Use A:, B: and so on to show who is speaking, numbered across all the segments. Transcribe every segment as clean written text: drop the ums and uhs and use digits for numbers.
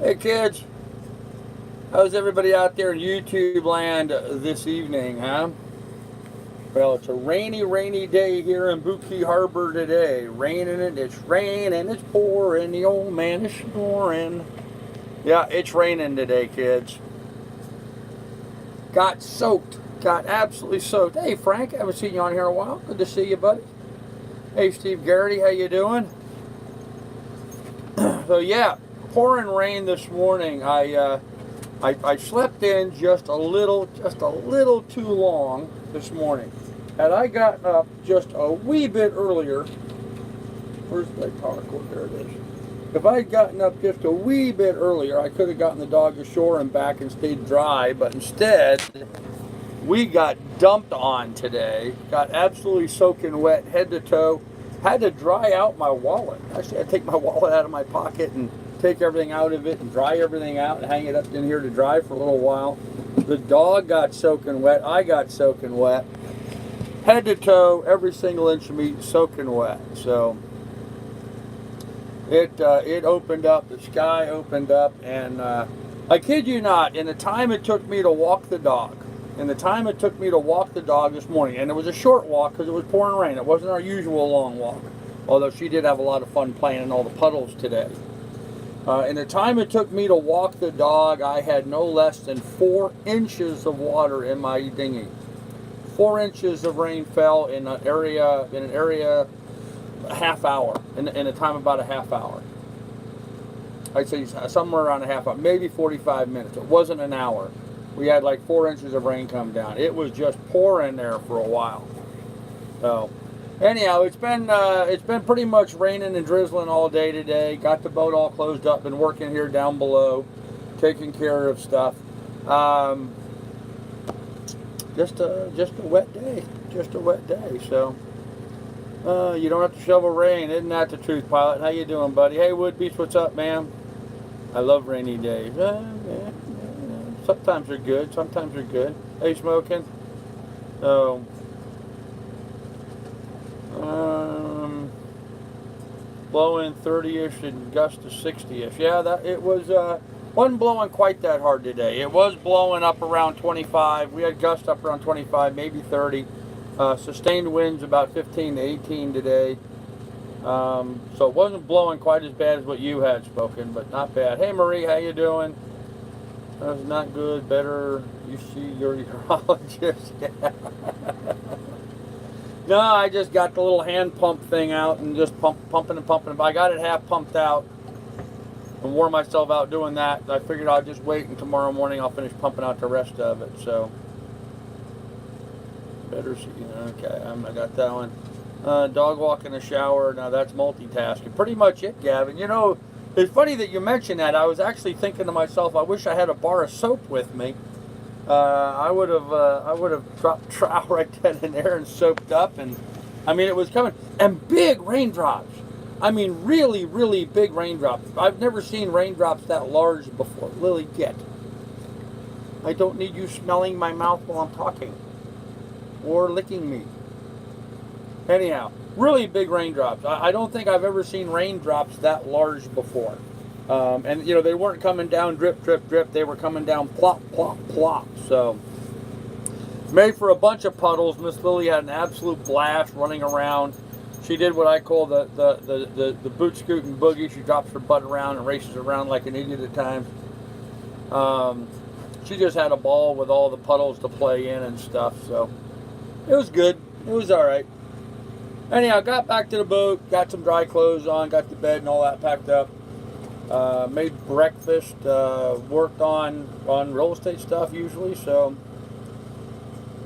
A: Hey kids, how's everybody out there in YouTube land this evening, huh? Well, it's a rainy day here in Buki Harbor today. Raining, it's pouring, the old man is snoring. Yeah, it's raining today, kids. Got soaked, got absolutely soaked. Hey Frank, I haven't seen you on here in a while. Good to see you, buddy. Hey Steve Garrity, how you doing? So yeah, pouring rain this morning. I slept in just a little too long this morning. Had I gotten up just a wee bit earlier, where's my power cord? There it is. If I had gotten up just a wee bit earlier, I could have gotten the dog ashore and back and stayed dry, but instead, we got dumped on today. Got absolutely soaking wet, head to toe. Had to dry out my wallet. Actually, I had to take my wallet out of my pocket and take everything out of it and dry everything out and hang it up in here to dry for a little while. The dog got soaking wet. I got soaking wet. Head to toe, every single inch of me soaking wet. So it opened up. The sky opened up, and I kid you not, in the time it took me to walk the dog, this morning, and it was a short walk because it was pouring rain. It wasn't our usual long walk, although she did have a lot of fun playing in all the puddles today. In the time it took me to walk the dog, I had no less than 4 inches of water in my dinghy. 4 inches of rain fell in an area a half hour, in a time about a half hour. I'd say somewhere around a half hour, maybe 45 minutes. It wasn't an hour. We had like 4 inches of rain come down. It was just pouring there for a while. So anyhow, it's been pretty much raining and drizzling all day today. Got the boat all closed up. Been working here down below, taking care of stuff. Just a wet day. Just a wet day. So you don't have to shovel rain, isn't that the truth, Pilot? How you doing, buddy? Hey, Wood Beast, what's up, man? I love rainy days. Sometimes they're good. Sometimes they're good. Hey, smoking. So. Blowing 30-ish and gust to 60-ish. Yeah, it wasn't blowing quite that hard today. It was blowing up around 25. We had gusts up around 25, maybe 30. Sustained winds about 15 to 18 today. So it wasn't blowing quite as bad as what you had spoken, but not bad. Hey Marie, how you doing? That's not good. Better you see your urologist. Yeah. No, I just got the little hand pump thing out and just pumping. I got it half pumped out and wore myself out doing that. I figured I'd just wait and tomorrow morning I'll finish pumping out the rest of it. So better see. Okay, I got that one. Dog walk in the shower. Now that's multitasking. Pretty much it, Gavin. You know, it's funny that you mentioned that. I was actually thinking to myself, I wish I had a bar of soap with me. I would have dropped trowel right then and there and soaked up, and I mean it was coming, and big raindrops. I mean really, really big raindrops. I've never seen raindrops that large before. Lily, get. I don't need you smelling my mouth while I'm talking, or licking me. Anyhow, really big raindrops. I don't think I've ever seen raindrops that large before. And you know, they weren't coming down drip, drip, drip. They were coming down plop, plop, plop. So made for a bunch of puddles. Miss Lily had an absolute blast running around. She did what I call the boot scooting boogie. She drops her butt around and races around like an idiot at times. She just had a ball with all the puddles to play in and stuff. So it was good. It was all right. Anyhow, got back to the boat, got some dry clothes on, got the bed and all that packed up. Made breakfast, worked on real estate stuff usually. So,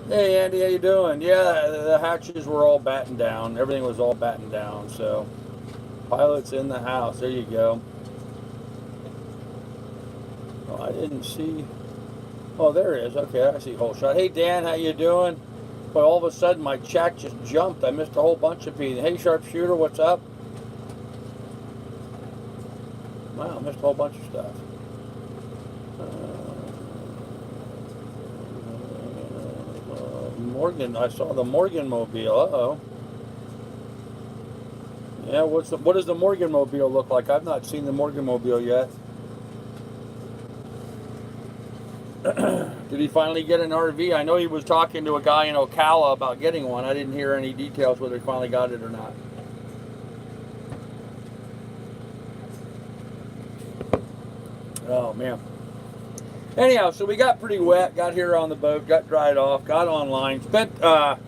A: hey Andy, how you doing? Yeah, the hatches were all battened down. Everything was all battened down. So, Pilot's in the house. There you go. Oh, I didn't see. Oh, there it is. Okay, I see whole shot. Hey Dan, how you doing? But all of a sudden my chat just jumped. I missed a whole bunch of people. Hey Sharpshooter, what's up? Wow, missed a whole bunch of stuff. Morgan, I saw the Morgan Mobile. Uh-oh. Yeah, what does the Morgan Mobile look like? I've not seen the Morgan Mobile yet. Did he finally get an RV? I know he was talking to a guy in Ocala about getting one. I didn't hear any details whether he finally got it or not. Oh, man. Anyhow, so we got pretty wet, got here on the boat, got dried off, got online, spent a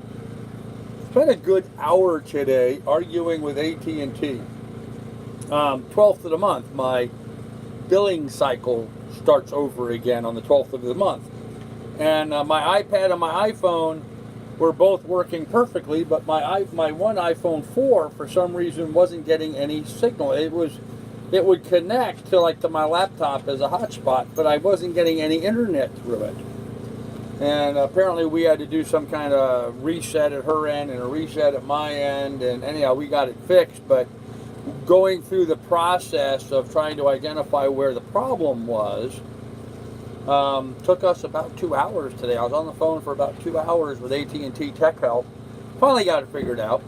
A: good hour today arguing with AT&T. 12th of the month, my billing cycle starts over again on the 12th of the month. And my iPad and my iPhone were both working perfectly, but my one iPhone 4 for some reason wasn't getting any signal. It would connect to my laptop as a hotspot, but I wasn't getting any internet through it. And apparently we had to do some kind of reset at her end and a reset at my end, and anyhow we got it fixed. But going through the process of trying to identify where the problem was took us about 2 hours today. I was on the phone for about 2 hours with AT&T Tech Help. Finally got it figured out.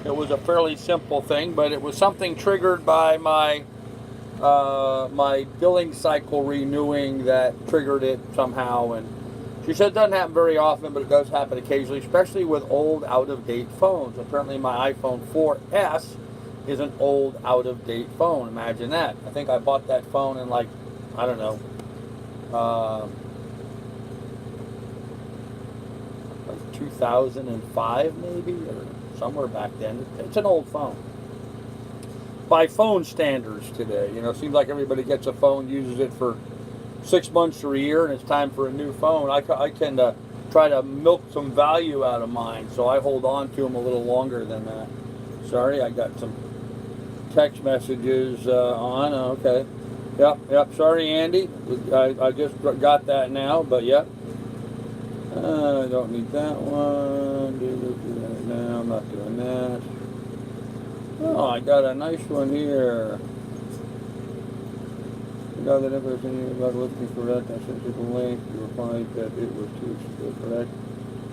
A: It was a fairly simple thing, but it was something triggered by my billing cycle renewing that triggered it somehow. And she said it doesn't happen very often, but it does happen occasionally, especially with old, out-of-date phones. Apparently my iPhone 4S is an old, out-of-date phone. Imagine that. I think I bought that phone in like 2005 maybe, or somewhere back then. It's an old phone. By phone standards today, it seems like everybody gets a phone, uses it for 6 months or a year, and it's time for a new phone. I tend to try to milk some value out of mine, so I hold on to them a little longer than that. Sorry, I got some text messages on. Okay. Yep. Sorry, Andy. I just got that now, but yep. I don't need that one. Do that now. I'm not doing that. Oh, I got a nice one here. The guy that ever said about looking for that, I sent you the link. You replied that it was too correct.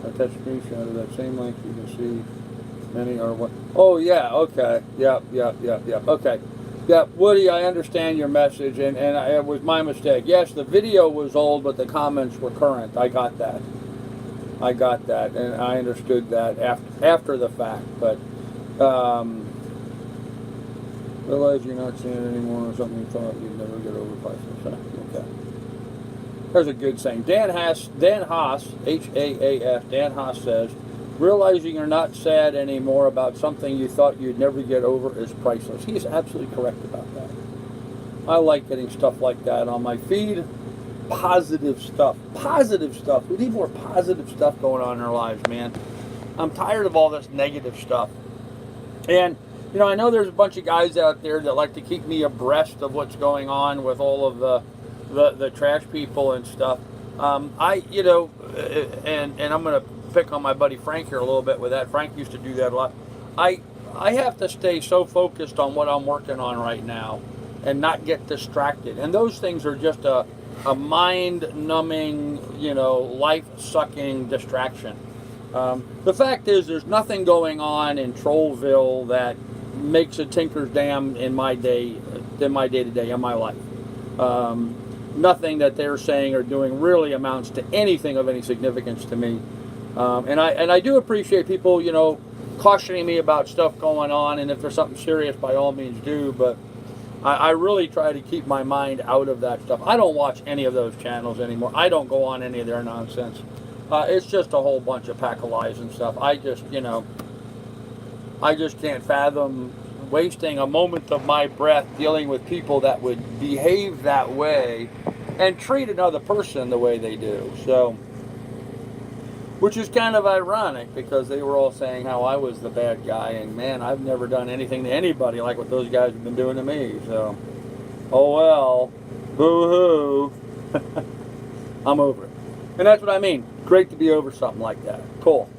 A: I touched a screenshot of that same link. You can see many are what. Oh, yeah, okay. Yep. Okay. Yeah, Woody, I understand your message, and it was my mistake. Yes, the video was old, but the comments were current. I got that, and I understood that after the fact. But realize you're not seeing it anymore, or something you thought you'd never get over 5%. Okay. There's a good saying. Dan Haas, H-A-A-S, Dan Haas says, realizing you're not sad anymore about something you thought you'd never get over is priceless. He's absolutely correct about that. I like getting stuff like that on my feed. Positive stuff. We need more positive stuff going on in our lives, man. I'm tired of all this negative stuff. And, I know there's a bunch of guys out there that like to keep me abreast of what's going on with all of the trash people and stuff. And I'm going to pick on my buddy Frank here a little bit with that. Frank used to do that a lot. I have to stay so focused on what I'm working on right now and not get distracted. And those things are just a mind-numbing, life-sucking distraction. The fact is, there's nothing going on in Trollville that makes a tinker's dam in my day-to-day, in my life. Nothing that they're saying or doing really amounts to anything of any significance to me. And I do appreciate people, cautioning me about stuff going on, and if there's something serious, by all means do. But I really try to keep my mind out of that stuff. I don't watch any of those channels anymore. I don't go on any of their nonsense. It's just a whole bunch of pack of lies and stuff. I just can't fathom wasting a moment of my breath dealing with people that would behave that way and treat another person the way they do. So, which is kind of ironic, because they were all saying how I was the bad guy, and man, I've never done anything to anybody like what those guys have been doing to me. So, oh well, boo-hoo. I'm over it. And that's what I mean. Great to be over something like that. Cool.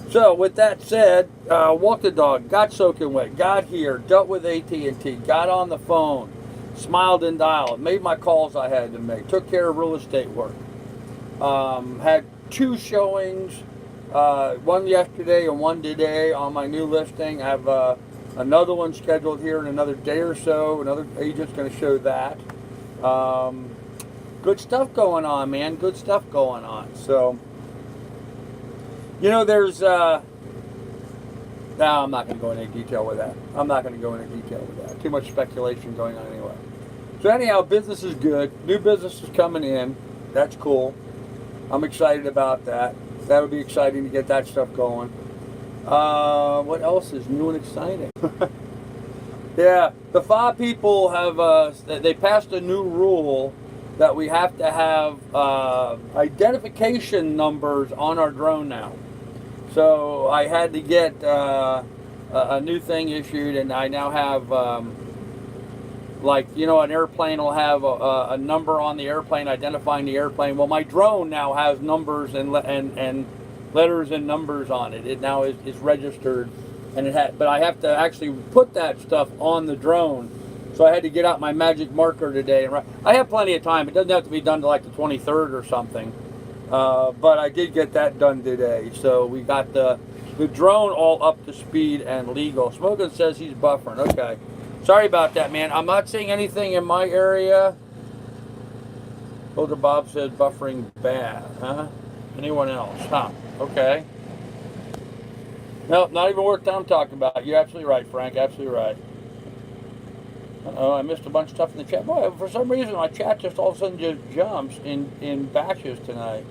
A: So, with that said, walked the dog, got soaking wet, got here, dealt with AT&T, got on the phone, smiled and dialed, made my calls I had to make, took care of real estate work. Had 2 showings, one yesterday and one today on my new listing. I have another one scheduled here in another day or so. Another agent's going to show that. good stuff going on, man. Good stuff going on. So, you know, there's no, I'm not going to go into detail with that. I'm not going to go into detail with that. Too much speculation going on anyway. So anyhow, business is good. New business is coming in. That's cool. I'm excited about that. That'll be exciting to get that stuff going. What else is new and exciting? Yeah, the FA people have, they passed a new rule that we have to have identification numbers on our drone now. So I had to get a new thing issued, and I now have, like, you know, an airplane will have a number on the airplane identifying the airplane. Well, my drone now has numbers and letters and numbers on it. It now is registered, and but I have to actually put that stuff on the drone. So I had to get out my magic marker today and write. I have plenty of time. It doesn't have to be done to like the 23rd or something. But I did get that done today. So we got the drone all up to speed and legal. Smokin says he's buffering. Okay. Sorry about that, man. I'm not seeing anything in my area. Older Bob says buffering bad. Huh? Anyone else? Huh? Okay. No, not even worth time talking about. You're absolutely right, Frank. Absolutely right. Uh-oh, I missed a bunch of stuff in the chat. Boy, for some reason, my chat just all of a sudden just jumps in batches tonight.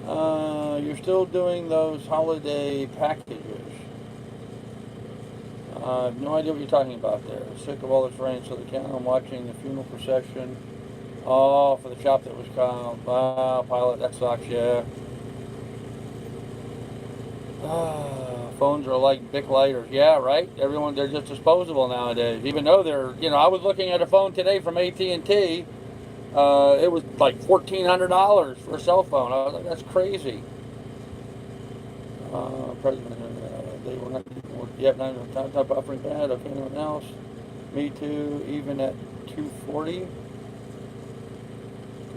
A: You're still doing those holiday packages. I have no idea what you're talking about there. Sick of all this rain, so the count. I'm watching the funeral procession. Oh, for the shop that was called. Wow, pilot, that sucks, yeah. Phones are like Bic lighters. Yeah, right? Everyone, they're just disposable nowadays. Even though they're, you know, I was looking at a phone today from AT&T. It was like $1,400 for a cell phone. I was like, that's crazy. President, they were not, yep, not buffering bad. Okay, anyone else? Me too, even at 240.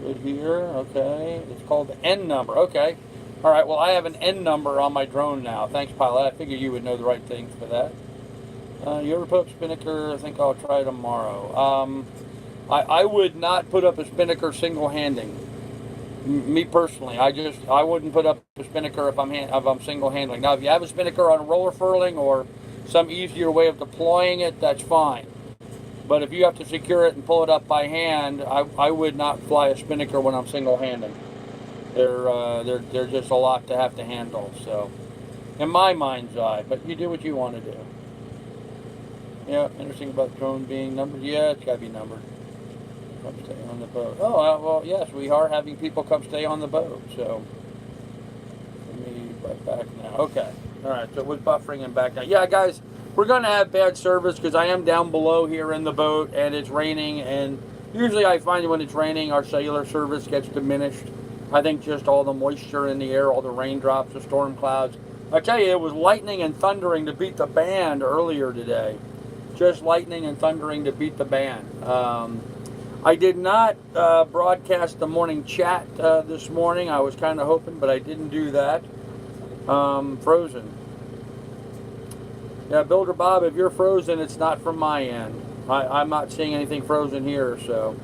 A: Good here, okay. It's called the N number, okay. All right, well, I have an N number on my drone now. Thanks, pilot. I figured you would know the right things for that. You ever put up spinnaker? I think I'll try tomorrow. I would not put up a spinnaker single-handing. Me personally, I wouldn't put up a spinnaker if I'm single-handling. Now, if you have a spinnaker on a roller furling or some easier way of deploying it, that's fine. But if you have to secure it and pull it up by hand, I would not fly a spinnaker when I'm single-handing. They're just a lot to have to handle. So, in my mind's eye, but you do what you want to do. Yeah, interesting about drone being numbered. Yeah, it's got to be numbered. Come stay on the boat. Oh, well, yes, we are having people come stay on the boat. So, let me back now. Okay. All right. So it was buffering and back now. Yeah, guys, we're gonna have bad service because I am down below here in the boat and it's raining. And usually I find when it's raining, our cellular service gets diminished. I think just all the moisture in the air, all the raindrops, the storm clouds. I tell you, it was lightning and thundering to beat the band earlier today. Just lightning and thundering to beat the band. I did not broadcast the morning chat this morning. I was kind of hoping, but I didn't do that. Frozen. Yeah, Builder Bob, if you're frozen, it's not from my end. I'm not seeing anything frozen here, so.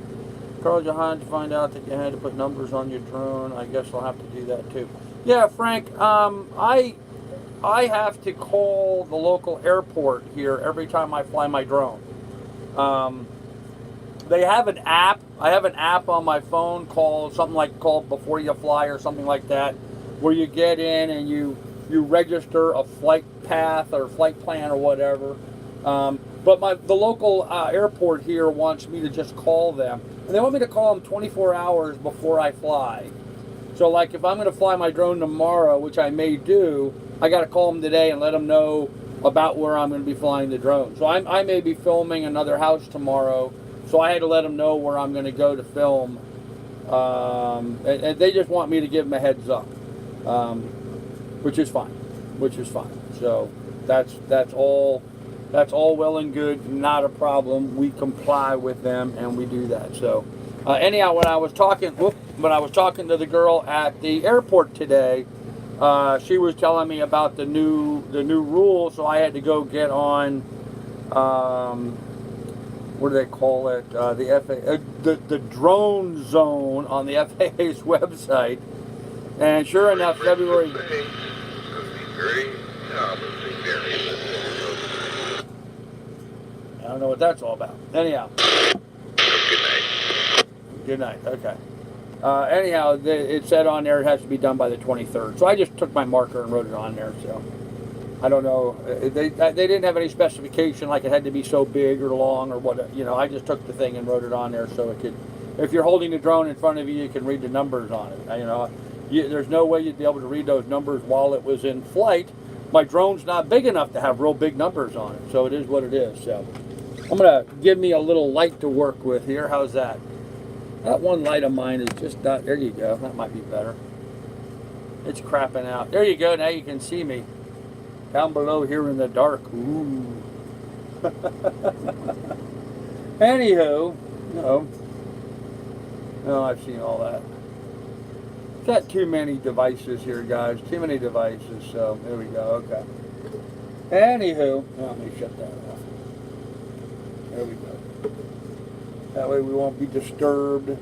A: Carl Johan, to find out that you had to put numbers on your drone. I guess I'll have to do that too. Yeah, Frank, I have to call the local airport here every time I fly my drone. They have an app. I have an app on my phone called Before You Fly or something like that, where you get in and you register a flight path or flight plan or whatever. But the local airport here wants me to just call them. And they want me to call them 24 hours before I fly. So like if I'm going to fly my drone tomorrow, which I may do, I got to call them today and let them know about where I'm going to be flying the drone. So I may be filming another house tomorrow. So I had to let them know where I'm going to go to film. And they just want me to give them a heads up, which is fine. So that's all well and good, not a problem. We comply with them and we do that. So anyhow, when I was talking to the girl at the airport today, she was telling me about the new rule. So I had to go get on what do they call it? The drone zone on the FAA's website. And sure enough, February. I don't know what that's all about. Anyhow. Good night. Okay. Anyhow, it said on there it has to be done by the 23rd. So I just took my marker and wrote it on there. So I don't know. They didn't have any specification like it had to be so big or long or what. You know, I just took the thing and wrote it on there so it could. If you're holding the drone in front of you, you can read the numbers on it. You know, there's no way you'd be able to read those numbers while it was in flight. My drone's not big enough to have real big numbers on it, so it is what it is. So I'm gonna give me a little light to work with here. How's that? That one light of mine is just not. There you go. That might be better. It's crapping out. There you go. Now you can see me down below here in the dark. Ooh. Anywho, no, I've seen all that. Got too many devices here, guys. Too many devices. So there we go. Okay. Anywho, let me shut that off. There we go. That way we won't be disturbed.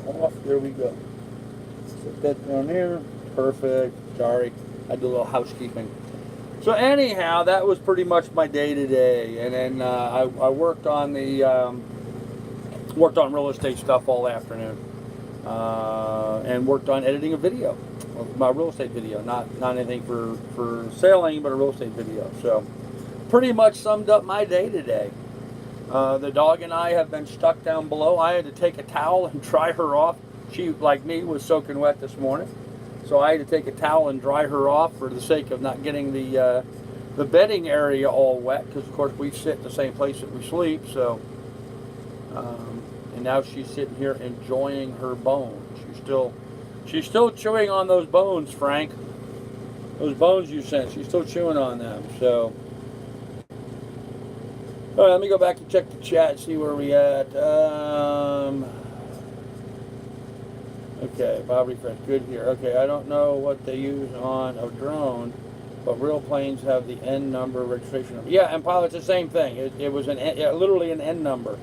A: Off. There we go. Set that down there. Perfect. Sorry, I did a little housekeeping. So anyhow, that was pretty much my day today, and then I worked on the worked on real estate stuff all afternoon, and worked on editing a video, my real estate video, not anything for sailing, but a real estate video. So pretty much summed up my day today. The dog and I have been stuck down below. I had to take a towel and dry her off. She, like me, was soaking wet this morning. So I had to take a towel and dry her off for the sake of not getting the bedding area all wet, because of course we sit in the same place that we sleep. So, and now she's sitting here enjoying her bones. She's still chewing on those bones, Frank. Those bones you sent, she's still chewing on them. So, all right, let me go back and check the chat and see where we at. Okay, Bob Refresh, good here. Okay, I don't know what they use on a drone, but real planes have the N number registration number. Yeah, and pilots the same thing. It was literally an N number.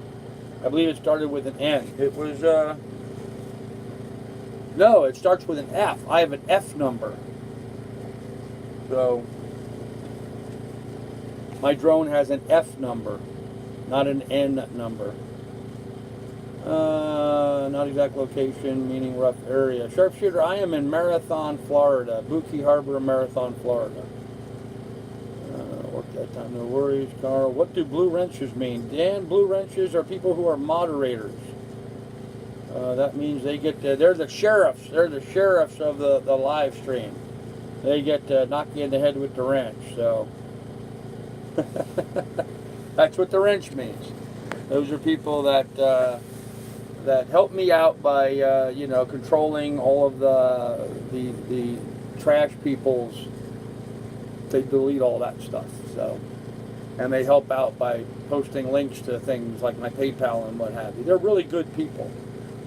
A: I believe it started with an N. It was no, it starts with an F. I have an F number. So my drone has an F number, not an N number. Not exact location, meaning rough area. Sharpshooter, I am in Marathon, Florida. Buki Harbor, Marathon, Florida. Work that time, no worries. Carl, what do blue wrenches mean? Dan, blue wrenches are people who are moderators. That means they get, they're the sheriffs. They're the sheriffs of the live stream. They get to knock you in the head with the wrench, so. That's what the wrench means. Those are people that help me out by controlling all of the trash people's. They delete all that stuff. So, and they help out by posting links to things like my PayPal and what have you. They're really good people.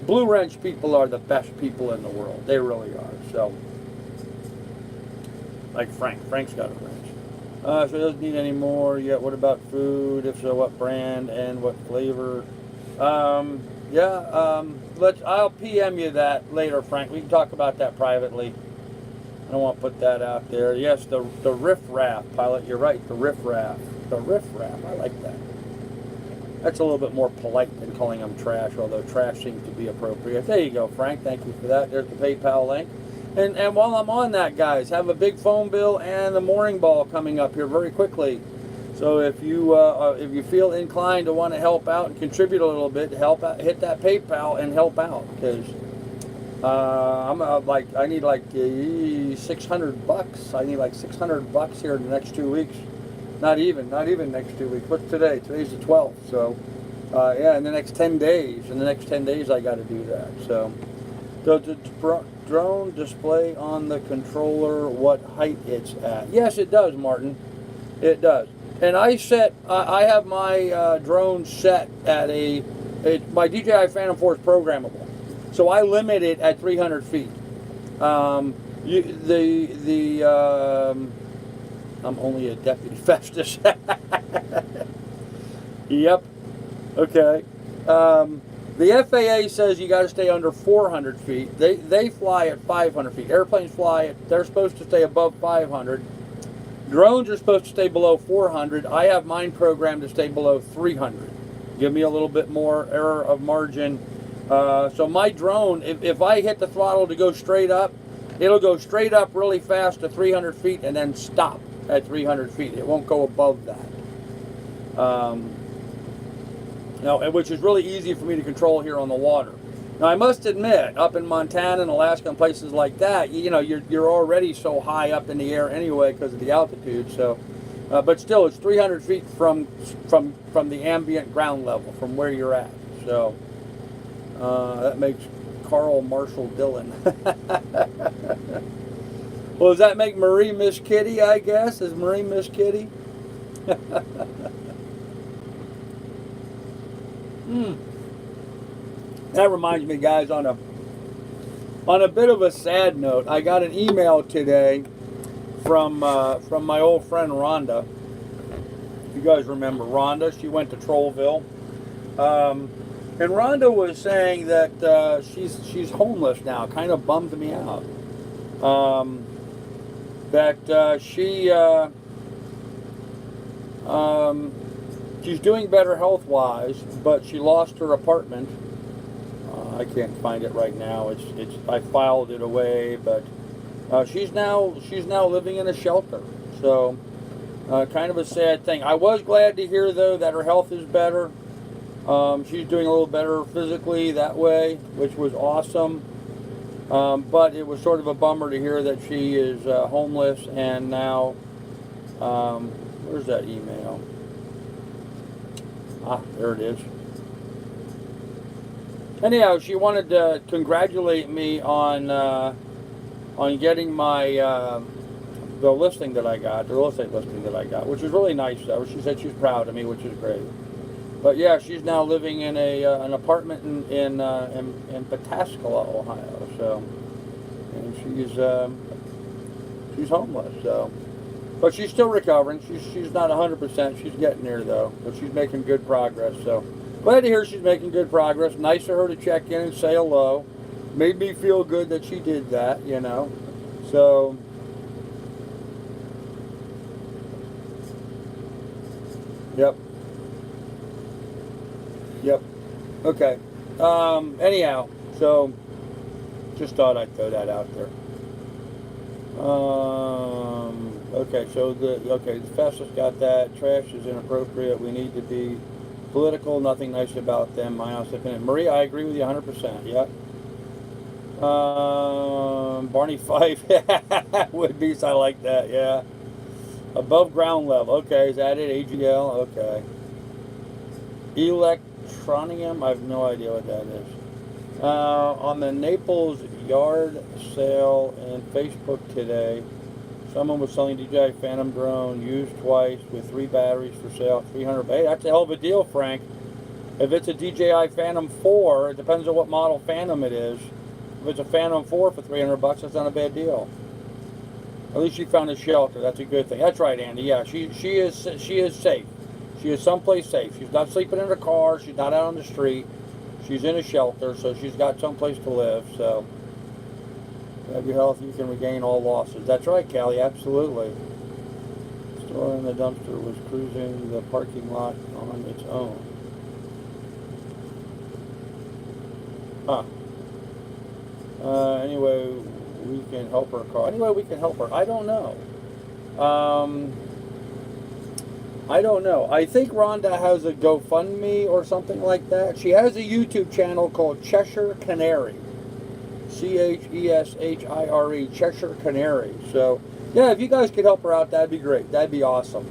A: Blue wrench people are the best people in the world. They really are. So, like Frank. Frank's got a wrench. So it doesn't need any more yet. What about food? If so, what brand and what flavor? I'll PM you that later, Frank. We can talk about that privately. I don't want to put that out there. Yes, the riff raff, pilot. You're right. The riff raff. The riff raff. I like that. That's a little bit more polite than calling them trash, although trash seems to be appropriate. There you go, Frank. Thank you for that. There's the PayPal link. And while I'm on that, guys, have a big phone bill and the mooring ball coming up here very quickly. So if you feel inclined to want to help out and contribute a little bit, help out, hit that PayPal and help out, because I need like $600. I need like $600 here in the next 2 weeks. Not even next 2 weeks. What's today? Today's the 12th. So in the next 10 days. In the next 10 days, I got to do that. So the drone display on the controller what height it's at? Yes, it does, Martin. It does. And I have my drone set at my DJI Phantom 4 is programmable. So I limit it at 300 feet. I'm only a deputy Festus. Yep. Okay. The FAA says you got to stay under 400 feet. They fly at 500 feet. Airplanes fly at, they're supposed to stay above 500. Drones are supposed to stay below 400. I have mine programmed to stay below 300. Give me a little bit more error of margin. So my drone, if I hit the throttle to go straight up, it'll go straight up really fast to 300 feet and then stop at 300 feet. It won't go above that. Which is really easy for me to control here on the water. Now I must admit, up in Montana and Alaska and places like that, you're already so high up in the air anyway because of the altitude. So, but still, it's 300 feet from the ambient ground level, from where you're at. So that makes Carl Marshall Dillon. Well, does that make Marie Miss Kitty? I guess is Marie Miss Kitty. That reminds me, guys, on a bit of a sad note, I got an email today from my old friend Rhonda. If you guys remember Rhonda, she went to Trollville, and Rhonda was saying that she's homeless now. Kind of bummed me out. She's doing better health-wise, but she lost her apartment. I can't find it right now. I filed it away, but she's now living in a shelter. So kind of a sad thing. I was glad to hear though that her health is better. She's doing a little better physically that way, which was awesome. But it was sort of a bummer to hear that she is homeless and now. Where's that email? Ah, there it is. Anyhow, she wanted to congratulate me on getting my the listing that I got, the real estate listing that I got, which is really nice of her. She said she's proud of me, which is great. But yeah, she's now living in an apartment in Pataskala, Ohio. So, and she's homeless. So, but she's still recovering. She's not 100%. She's getting there though. But she's making good progress. So, glad to hear she's making good progress. Nice of her to check in and say hello. Made me feel good that she did that. So. Yep. Okay. Anyhow, so just thought I'd throw that out there. Okay. So the Festus got that. Trash is inappropriate. We need to be political. Nothing nice about them. My honest opinion. Marie, I agree with you 100%. Yep. Barney Fife. Woodbeast. I like that. Yeah. Above ground level. Okay. Is that it? AGL. Okay. Electronium, I have no idea what that is. On the Naples yard sale and Facebook today, someone was selling DJI Phantom drone used twice with 3 batteries for sale, 300. Hey, that's a hell of a deal, Frank. If it's a DJI Phantom 4, it depends on what model Phantom it is. If it's a Phantom 4 for 300 bucks, that's not a bad deal. At least she found a shelter. That's a good thing. That's right, Andy. Yeah, she is safe. She is someplace safe. She's not sleeping in her car. She's not out on the street. She's in a shelter, so she's got someplace to live. So, have your health, you can regain all losses. That's right, Callie. Absolutely. Store in the dumpster was cruising the parking lot on its own. Anyway, we can help her car. Anyway, we can help her. I don't know. I don't know. I think Rhonda has a GoFundMe or something like that. She has a YouTube channel called Cheshire Canary. Cheshire, Cheshire Canary. So, yeah, if you guys could help her out, that'd be great. That'd be awesome.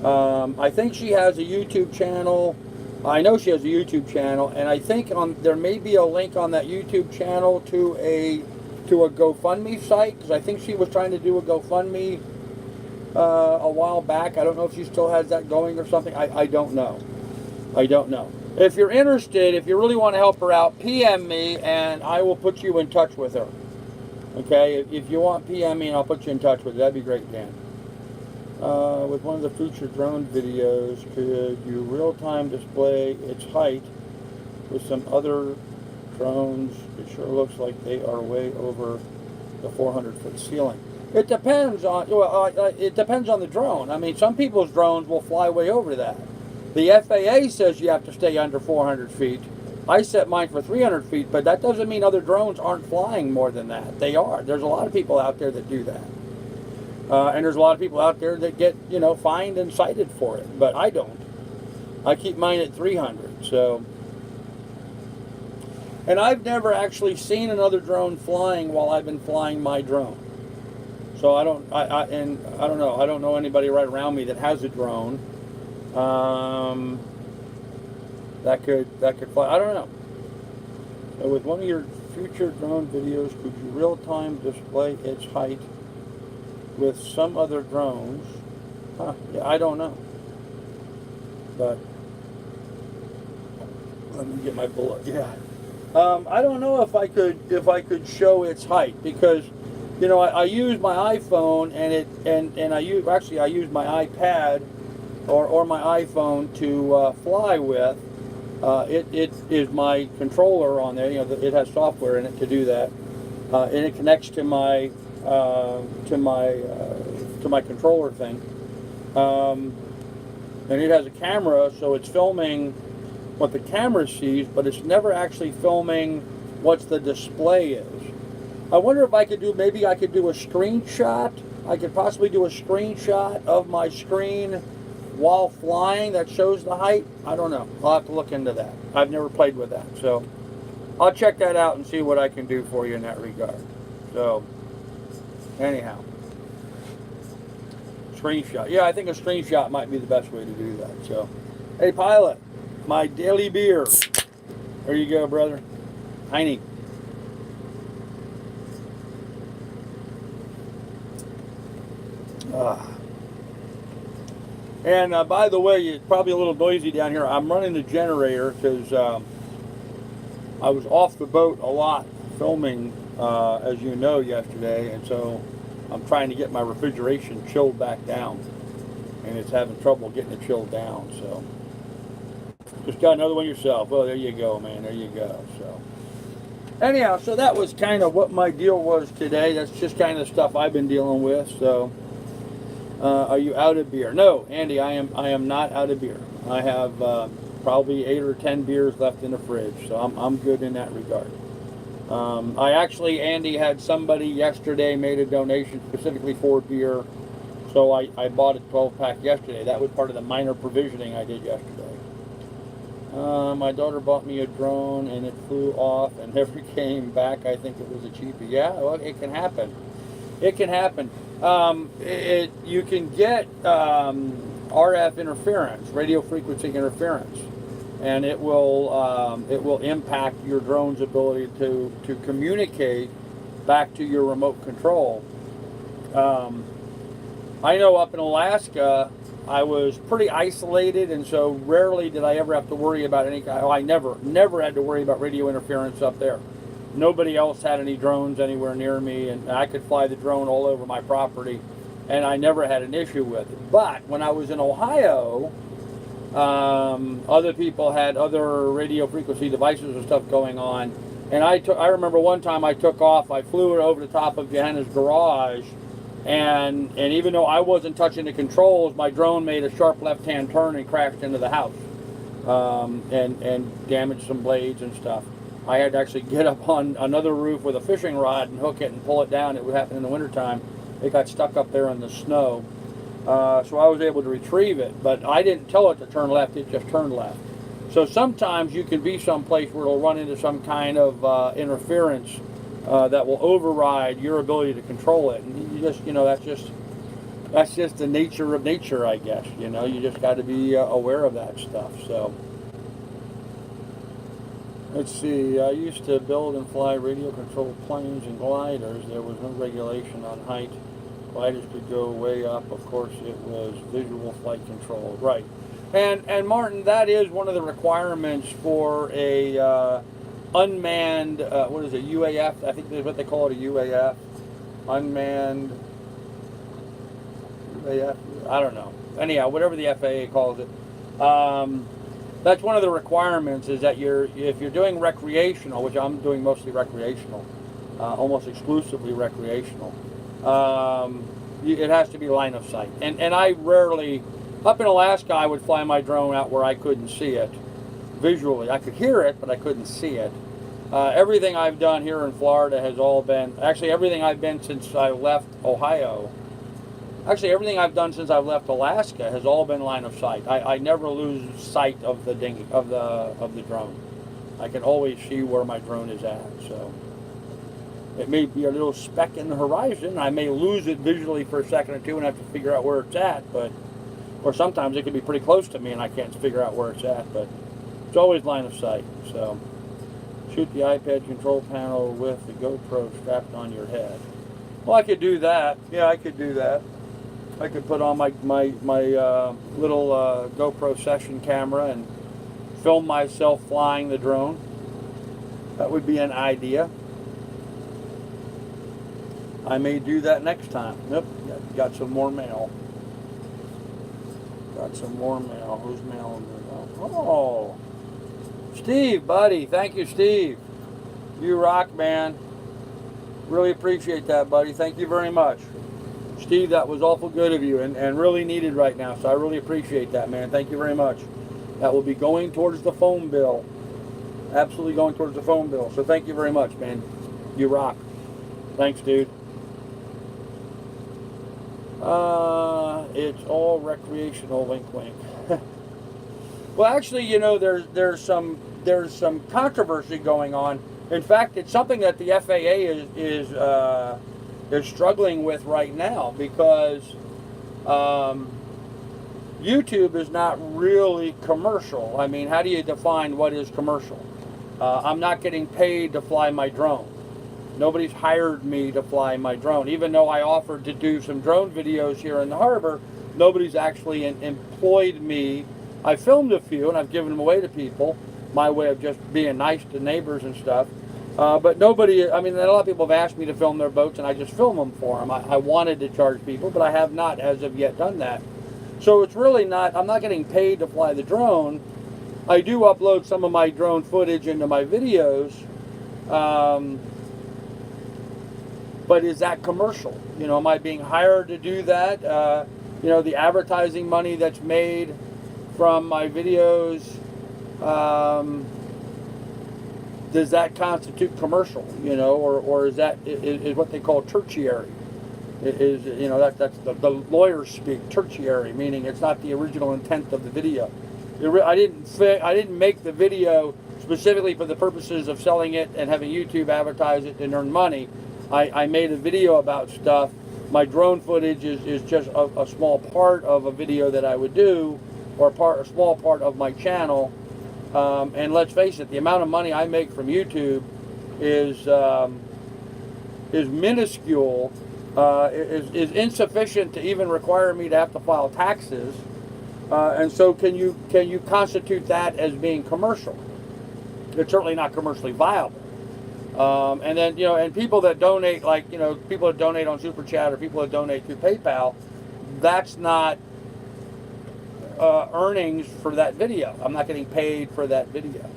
A: I think she has a YouTube channel. I know she has a YouTube channel, and I think there may be a link on that YouTube channel to a GoFundMe site, because I think she was trying to do a GoFundMe a while back. I don't know if she still has that going or something. I don't know. I don't know. If you're interested, if you really want to help her out, PM me and I will put you in touch with her. Okay? If you want, PM me and I'll put you in touch with her. That'd be great, Dan. With one of the future drone videos, could you real-time display its height with some other drones? It sure looks like they are way over the 400-foot ceiling. It depends on it depends on the drone. I mean, some people's drones will fly way over that. The FAA says you have to stay under 400 feet. I set mine for 300 feet, but that doesn't mean other drones aren't flying more than that. They are. There's a lot of people out there that do that. And there's a lot of people out there that get, fined and cited for it. But I don't. I keep mine at 300. So, and I've never actually seen another drone flying while I've been flying my drone. So I don't know. I don't know anybody right around me that has a drone that could fly. I don't know. So with one of your future drone videos, could you real-time display its height with some other drones? Yeah, I don't know. But let me get my bullet. Yeah. I don't know if I could show its height, because I use my iPhone and I use my iPad or my iPhone to fly with. It is my controller on there. It has software in it to do that, and it connects to my controller thing, and it has a camera, so it's filming what the camera sees, but it's never actually filming what the display is. I wonder if I could do a screenshot. I could possibly do a screenshot of my screen while flying that shows the height. I don't know. I'll have to look into that. I've never played with that, so I'll check that out and see what I can do for you in that regard. So, anyhow, screenshot. Yeah, I think a screenshot might be the best way to do that. So, hey, pilot, my daily beer. There you go, brother. Tiny. And by the way, it's probably a little noisy down here. I'm running the generator because I was off the boat a lot filming, as you know, yesterday, and so I'm trying to get my refrigeration chilled back down, and it's having trouble getting it chilled down. So just got another one yourself. Well, there you go, man. There you go. So anyhow, so that was kind of what my deal was today. That's just kind of stuff I've been dealing with. So. Are you out of beer? No, Andy, I am not out of beer. I have probably 8 or 10 beers left in the fridge, so I'm good in that regard. I actually, Andy, had somebody yesterday made a donation specifically for beer, so I bought a 12-pack yesterday. That was part of the minor provisioning I did yesterday. My daughter bought me a drone, and it flew off and never came back. I think it was a cheapie. Yeah, well, it can happen. It can happen. You can get RF interference, radio frequency interference, and it will impact your drone's ability to communicate back to your remote control. I know up in Alaska, I was pretty isolated, and so rarely did I ever have to worry about any kind. I never had to worry about radio interference up there. Nobody else had any drones anywhere near me, and I could fly the drone all over my property, and I never had an issue with it. But when I was in Ohio, other people had other radio frequency devices and stuff going on, and I remember one time I took off, I flew it over the top of Johanna's garage, and even though I wasn't touching the controls, my drone made a sharp left-hand turn and crashed into the house, and damaged some blades and stuff. I had to actually get up on another roof with a fishing rod and hook it and pull it down. It would happen in the wintertime. It got stuck up there in the snow. So I was able to retrieve it, but I didn't tell it to turn left, it just turned left. So sometimes you can be someplace where it'll run into some kind of interference that will override your ability to control it. And you just, that's just the nature of nature, I guess. You just got to be aware of that stuff. So. Let's see, I used to build and fly radio-controlled planes and gliders. There was no regulation on height. Gliders could go way up. Of course, it was visual flight control. Right. And Martin, that is one of the requirements for a unmanned, UAF? I think that's what they call it, a UAF. Unmanned I don't know. Anyhow, whatever the FAA calls it. That's one of the requirements, is that if you're doing recreational, which I'm doing mostly recreational, almost exclusively recreational, it has to be line of sight. And I rarely, up in Alaska, I would fly my drone out where I couldn't see it visually. I could hear it, but I couldn't see it. Everything I've done here in Florida has all been, actually everything I've been since I left Ohio, actually everything I've done since I've left Alaska has all been line of sight. I never lose sight of the dinghy, of the drone. I can always see where my drone is at. So it may be a little speck in the horizon. I may lose it visually for a second or two and have to figure out where it's at, or sometimes it could be pretty close to me and I can't figure out where it's at, but it's always line of sight. So shoot the iPad control panel with the GoPro strapped on your head. Well, I could do that. Yeah, I could do that. I could put on my little GoPro session camera and film myself flying the drone. That would be an idea. I may do that next time. Yep, got some more mail. Got some more mail. Who's mailing me now? Oh, Steve, buddy. Thank you, Steve. You rock, man. Really appreciate that, buddy. Thank you very much. Steve, that was awful good of you and really needed right now, so I really appreciate that, man. Thank you very much. That will be going towards the phone bill. Absolutely going towards the phone bill. So thank you very much, man. You rock. Thanks, dude. It's all recreational, wink, wink. Well, actually, you know, there's some controversy going on. In fact, it's something that the FAA is struggling with right now, because YouTube is not really commercial. I mean, how do you define what is commercial? I'm not getting paid to fly my drone. Nobody's hired me to fly my drone. Even though I offered to do some drone videos here in the harbor, nobody's actually employed me. I filmed a few and I've given them away to people, my way of just being nice to neighbors and stuff. But nobody, I mean, a lot of people have asked me to film their boats and I just film them for them. I wanted to charge people, but I have not as of yet done that. So it's really not, I'm not getting paid to fly the drone. I do upload some of my drone footage into my videos. But is that commercial? You know, am I being hired to do that? You know, the advertising money that's made from my videos, does that constitute commercial? You know, or is that is what they call tertiary? Is, you know, that's the lawyers speak, tertiary, meaning it's not the original intent of the video. I didn't make the video specifically for the purposes of selling it and having YouTube advertise it and earn money. I made a video about stuff. My drone footage is just a small part of a video that I would do, or a small part of my channel. And let's face it, the amount of money I make from YouTube is minuscule, is insufficient to even require me to have to file taxes. And so can you constitute that as being commercial? It's certainly not commercially viable. And then, you know, and people that donate, like, you know, people that donate on Super Chat or people that donate through PayPal, that's not earnings for that video. I'm not getting paid for that video.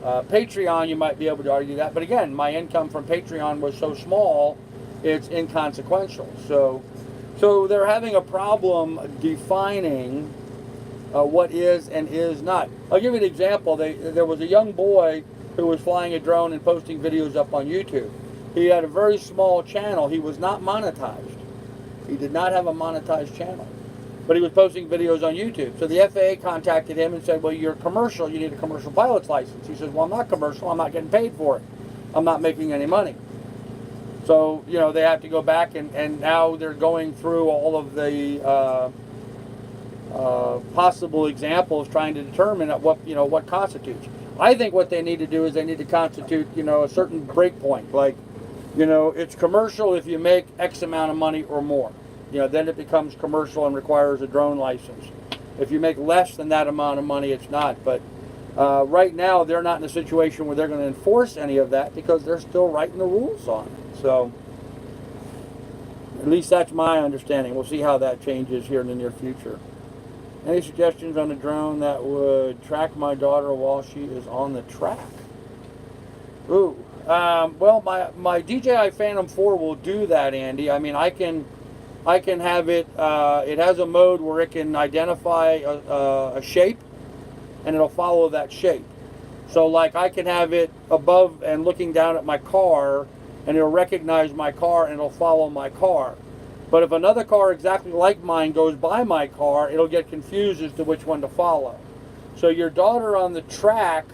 A: Patreon, you might be able to argue that, but again, my income from Patreon was so small, it's inconsequential. So they're having a problem defining what is and is not. I'll give you an example. There was a young boy who was flying a drone and posting videos up on YouTube. He had a very small channel. He was not monetized. He did not have a monetized channel, but he was posting videos on YouTube. So the FAA contacted him and said, well, you're commercial, you need a commercial pilot's license. He says, well, I'm not commercial, I'm not getting paid for it. I'm not making any money. So, you know, they have to go back and now they're going through all of the possible examples trying to determine what constitutes. I think what they need to do is they need to constitute, you know, a certain break point. Like, you know, it's commercial if you make X amount of money or more. You know, then it becomes commercial and requires a drone license. If you make less than that amount of money, it's not. But right now, they're not in a situation where they're going to enforce any of that because they're still writing the rules on it. So At least that's my understanding. We'll see how that changes here in the near future. Any suggestions on a drone that would track my daughter while she is on the track? Ooh. Well, my DJI Phantom 4 will do that, Andy. I mean, I can have it. It has a mode where it can identify a shape, and it'll follow that shape. So, like, I can have it above and looking down at my car, and it'll recognize my car and it'll follow my car. But if another car exactly like mine goes by my car, it'll get confused as to which one to follow. So your daughter on the track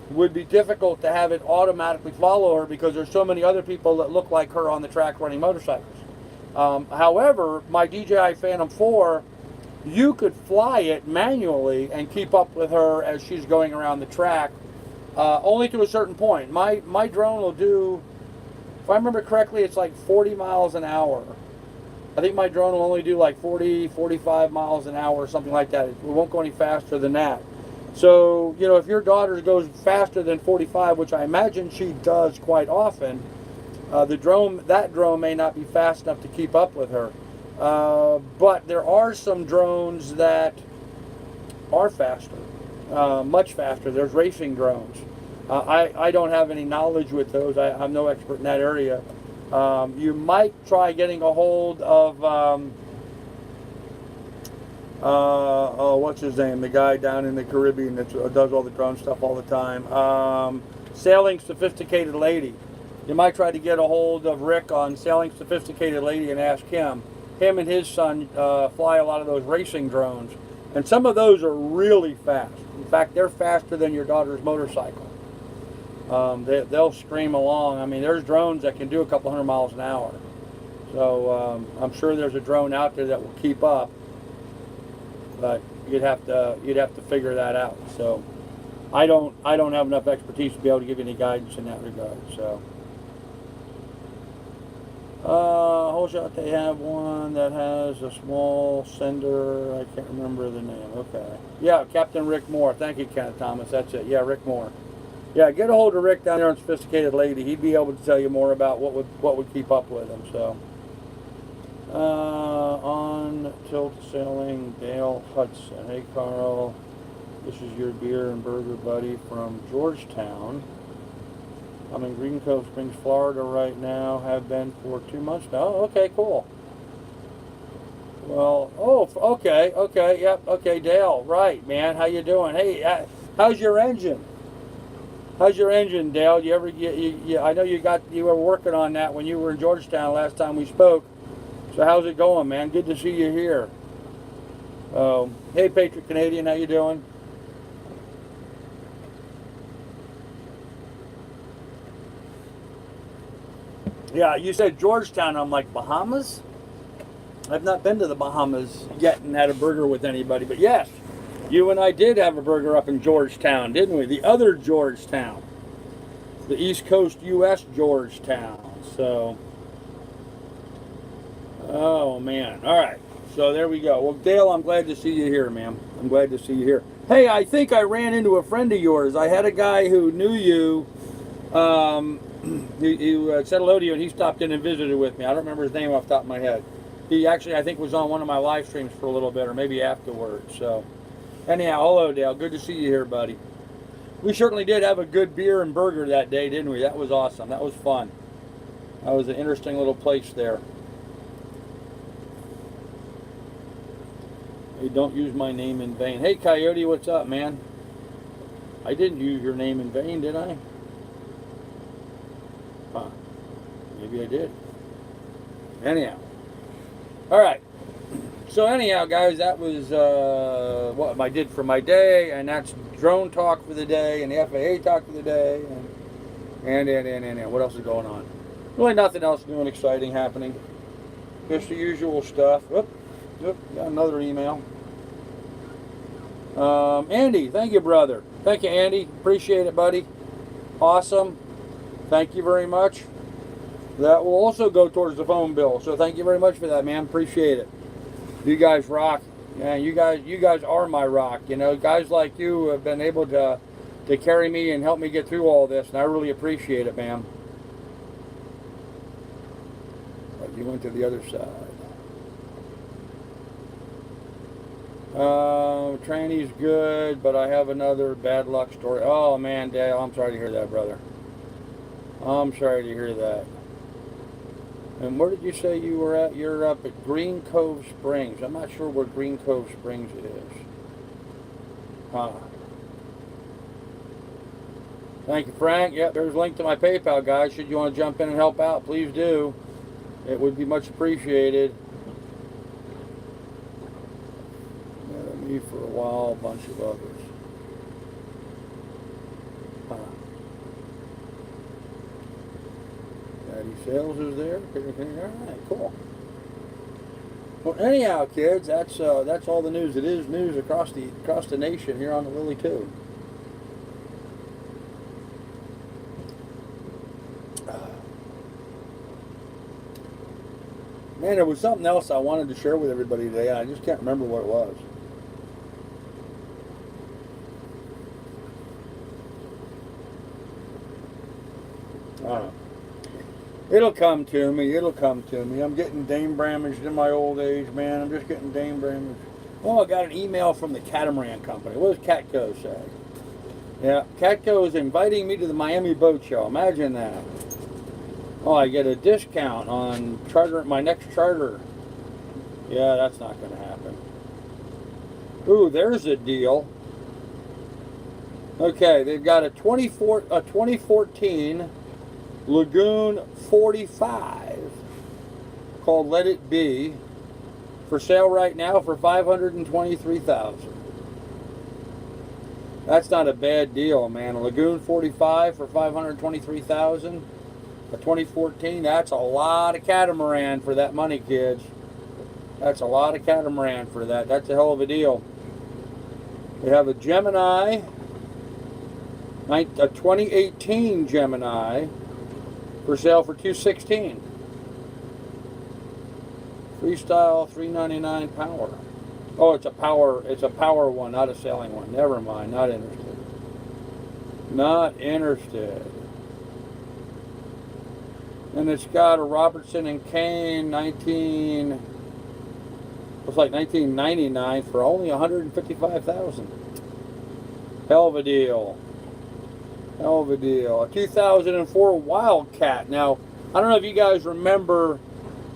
A: would be difficult to have it automatically follow her because there's so many other people that look like her on the track running motorcycles. However, my DJI Phantom 4, you could fly it manually and keep up with her as she's going around the track, only to a certain point. My drone will do, if I remember correctly, it's like 40 miles an hour. I think my drone will only do like 40, 45 miles an hour or something like that. It won't go any faster than that. So, you know, if your daughter goes faster than 45, which I imagine she does quite often, that drone may not be fast enough to keep up with her. But there are some drones that are faster, much faster. There's racing drones. I don't have any knowledge with those. I'm no expert in that area. You might try getting a hold of, what's his name? The guy down in the Caribbean that does all the drone stuff all the time. Sailing Sophisticated Lady. You might try to get a hold of Rick on Sailing Sophisticated Lady and ask him. Him and his son fly a lot of those racing drones. And some of those are really fast. In fact, they're faster than your daughter's motorcycle. They'll scream along. I mean, there's drones that can do a couple hundred miles an hour. So I'm sure there's a drone out there that will keep up, but you'd have to figure that out. So I don't have enough expertise to be able to give you any guidance in that regard. So whole shot, they have one that has a small sender. I can't remember the name. Okay, yeah, Captain Rick Moore. Thank you, Kenneth Thomas. That's it. Yeah, Rick Moore. Yeah, get a hold of Rick down there on Sophisticated Lady. He'd be able to tell you more about what would keep up with him. So, on tilt sailing, Dale Hudson. Hey, Carl, this is your beer and burger buddy from Georgetown. I'm in Green Cove Springs, Florida right now. Have been for 2 months now. Oh, okay, cool. Well, okay, yep, okay, Dale, right, man. How you doing? Hey, how's your engine? How's your engine, Dale? I know you were working on that when you were in Georgetown last time we spoke. So how's it going, man? Good to see you here. Hey, Patriot Canadian, how you doing? Yeah, you said Georgetown. I'm like, Bahamas? I've not been to the Bahamas yet and had a burger with anybody, but yes. You and I did have a burger up in Georgetown, didn't we? The other Georgetown. The East Coast U.S. Georgetown. So, oh, man. All right. So, there we go. Well, Dale, I'm glad to see you here, man. I'm glad to see you here. Hey, I think I ran into a friend of yours. I had a guy who knew you. He said hello to you, and he stopped in and visited with me. I don't remember his name off the top of my head. He actually, I think, was on one of my live streams for a little bit, or maybe afterwards. So, anyhow, hello, Dale. Good to see you here, buddy. We certainly did have a good beer and burger that day, didn't we? That was awesome. That was fun. That was an interesting little place there. Hey, don't use my name in vain. Hey, Coyote, what's up, man? I didn't use your name in vain, did I? Huh. Maybe I did. Anyhow. All right. So anyhow, guys, that was what I did for my day, and that's drone talk for the day, and the FAA talk for the day, and what else is going on? Really nothing else new and exciting happening. Just the usual stuff. Got another email. Andy, thank you, brother. Thank you, Andy. Appreciate it, buddy. Awesome. Thank you very much. That will also go towards the phone bill, so thank you very much for that, man. Appreciate it. You guys rock. Yeah, you guys are my rock. You know, guys like you have been able to carry me and help me get through all this, and I really appreciate it, man. You went to the other side. Tranny's good, but I have another bad luck story. Oh man, Dale, I'm sorry to hear that, brother. I'm sorry to hear that. And where did you say you were at? You're up at Green Cove Springs. I'm not sure where Green Cove Springs is. Huh. Thank you, Frank. Yep, there's a link to my PayPal, guys. Should you want to jump in and help out, please do. It would be much appreciated. Me for a while, a bunch of others. Huh. Daddy Sales is there. All right, cool. Well, anyhow, kids, that's all the news. It is news across the nation here on the Lily Tube. Man, there was something else I wanted to share with everybody today. I just can't remember what it was. It'll come to me. It'll come to me. I'm getting dame bramaged in my old age, man. I'm just getting dame bramaged. Oh, I got an email from the Catamaran Company. What does Catco say? Yeah, Catco is inviting me to the Miami Boat Show. Imagine that. Oh, I get a discount on my next charter. Yeah, that's not going to happen. Ooh, there's a deal. Okay, they've got a 2014 Lagoon 45 called Let It Be for sale right now for $523,000. That's not a bad deal, man. A Lagoon 45 for $523,000. A 2014, that's a lot of catamaran for that money, kids. That's a lot of catamaran for that. That's a hell of a deal. We have a Gemini, a 2018 Gemini for sale for $216,000. Freestyle 399 power. Oh, it's a power one, not a sailing one. Never mind, not interested. Not interested. And it's got a Robertson and Kane looks like 1999 for only $155,000. Hell of a deal. Hell of a deal. A 2004 Wildcat. Now, I don't know if you guys remember,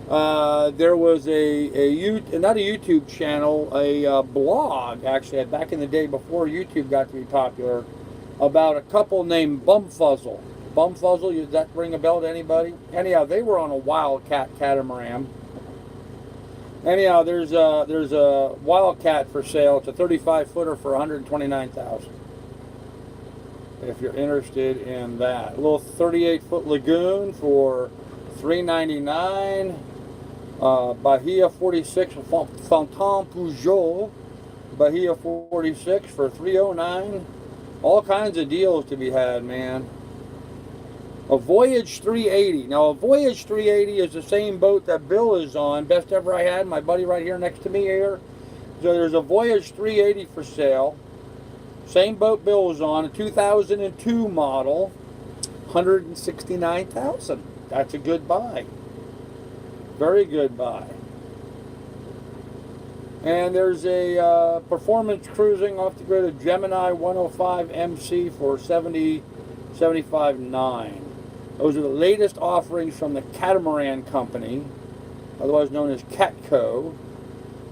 A: there was not a YouTube channel, a blog, actually, back in the day before YouTube got to be popular, about a couple named Bumfuzzle. Bumfuzzle, does that ring a bell to anybody? Anyhow, they were on a Wildcat catamaran. Anyhow, there's a Wildcat for sale. It's a 35-footer for $129,000. If you're interested in that, a little 38-foot Lagoon for $399. Bahia 46 Fontaine Pujol, Bahia 46 for $309. All kinds of deals to be had, man. A Voyage 380. Now, a Voyage 380 is the same boat that Bill is on. Best ever I had. My buddy right here next to me here. So there's a Voyage 380 for sale. Same boat Bill was on. A 2002 model. $169,000. That's a good buy. Very good buy. And there's a performance cruising off the grid of Gemini 105 MC for $75,900. Those are the latest offerings from the Catamaran Company, otherwise known as Catco.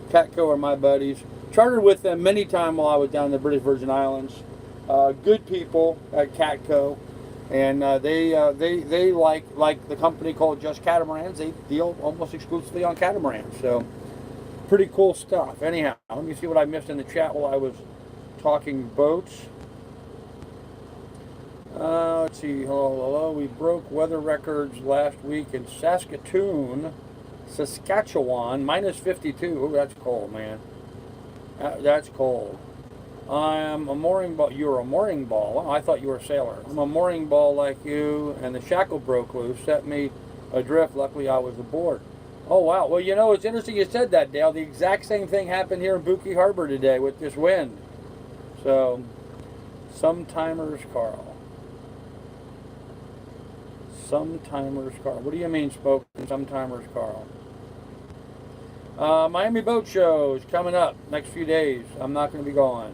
A: Catco are my buddies. Chartered with them many times while I was down in the British Virgin Islands. Good people at Catco, and they like the company called Just Catamarans. They deal almost exclusively on catamarans. So pretty cool stuff. Anyhow, let me see what I missed in the chat while I was talking boats. Let's see. Hello. We broke weather records last week in Saskatoon, Saskatchewan, minus 52. Oh, that's cold, man. That's cold. I'm a mooring ball. You're a mooring ball. Oh, I thought you were a sailor. I'm a mooring ball like you, and the shackle broke loose, set me adrift. Luckily, I was aboard. Oh, wow. Well, you know, it's interesting you said that, Dale. The exact same thing happened here in Buki Harbor today with this wind. So, sometimers, Carl. Sometimers Carl. What do you mean, spoken sometimers Carl? Miami Boat Show is coming up next few days. I'm not going to be gone.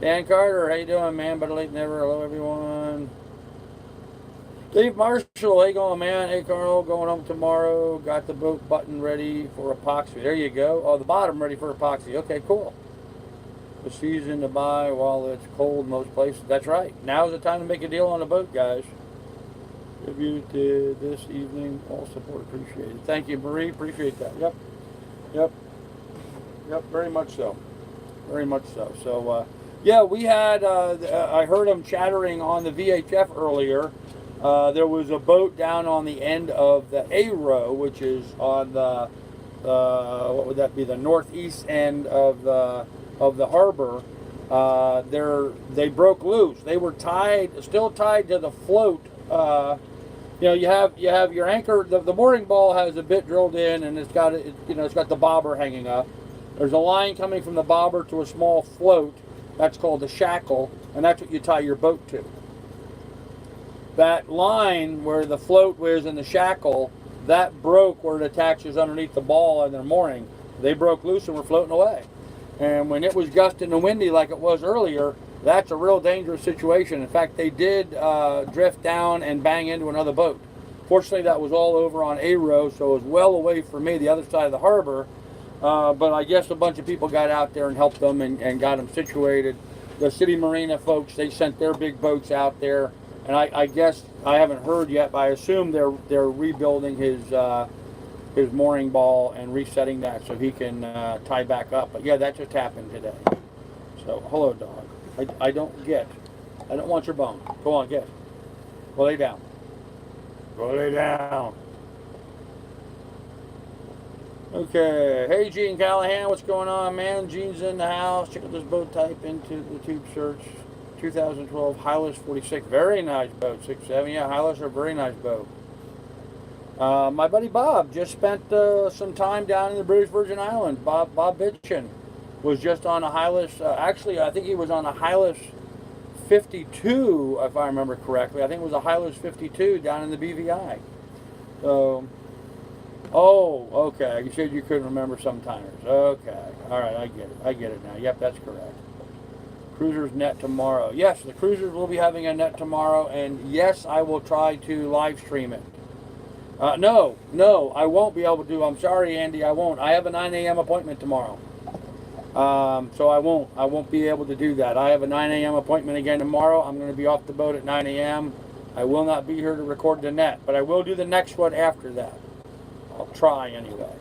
A: Dan Carter, how you doing, man? Better late than never. Hello, everyone. Dave Marshall, hey going, man? Hey, Carl, going home tomorrow. Got the boat button ready for epoxy. There you go. Oh, the bottom ready for epoxy. Okay, cool. The season to buy while it's cold most places. That's right. Now's the time to make a deal on a boat, guys. If you did this evening, all support appreciated. Thank you, Marie. Appreciate that. Yep. Yep. Yep, very much so. Very much so. So, yeah, we had, I heard them chattering on the VHF earlier. There was a boat down on the end of the A row, which is on the, what would that be, the northeast end of the harbor. They broke loose. They were still tied to the float. You know, you have your anchor. The mooring ball has a bit drilled in, and it's got the bobber hanging up. There's a line coming from the bobber to a small float. That's called the shackle, and that's what you tie your boat to. That line where the float was and the shackle, that broke where it attaches underneath the ball and their mooring. They broke loose and were floating away. And when it was gusting and windy like it was earlier, that's a real dangerous situation. In fact, they did drift down and bang into another boat. Fortunately, that was all over on A row, so it was well away from me, the other side of the harbor. But I guess a bunch of people got out there and helped them and got them situated. The City Marina folks, they sent their big boats out there. And I guess, I haven't heard yet, but I assume they're rebuilding his mooring ball and resetting that so he can tie back up. But yeah, that just happened today. So, hello, dog. I don't want your bone. Go on, get. Go lay down. Go lay down. Okay. Hey, Gene Callahan, what's going on, man? Gene's in the house. Check out this boat type into the tube search. 2012 Hylas 46. Very nice boat. 6.7. Yeah, Hylas are a very nice boat. My buddy Bob just spent some time down in the British Virgin Islands. Bob Bitchin was just on a Hylas. Actually, I think he was on a Hylas 52, if I remember correctly. I think it was a Hylas 52 down in the BVI. So, oh, okay. You said you couldn't remember sometimers. Okay. All right, I get it. I get it now. Yep, that's correct. Cruisers net tomorrow. Yes, the cruisers will be having a net tomorrow, and yes, I will try to live stream it. No, I won't be able to. I'm sorry, Andy, I won't. I have a 9 a.m. appointment tomorrow. So I won't be able to do that. I have a 9 a.m. appointment again tomorrow. I'm going to be off the boat at 9 a.m. I will not be here to record the net, but I will do the next one after that. I'll try anyway.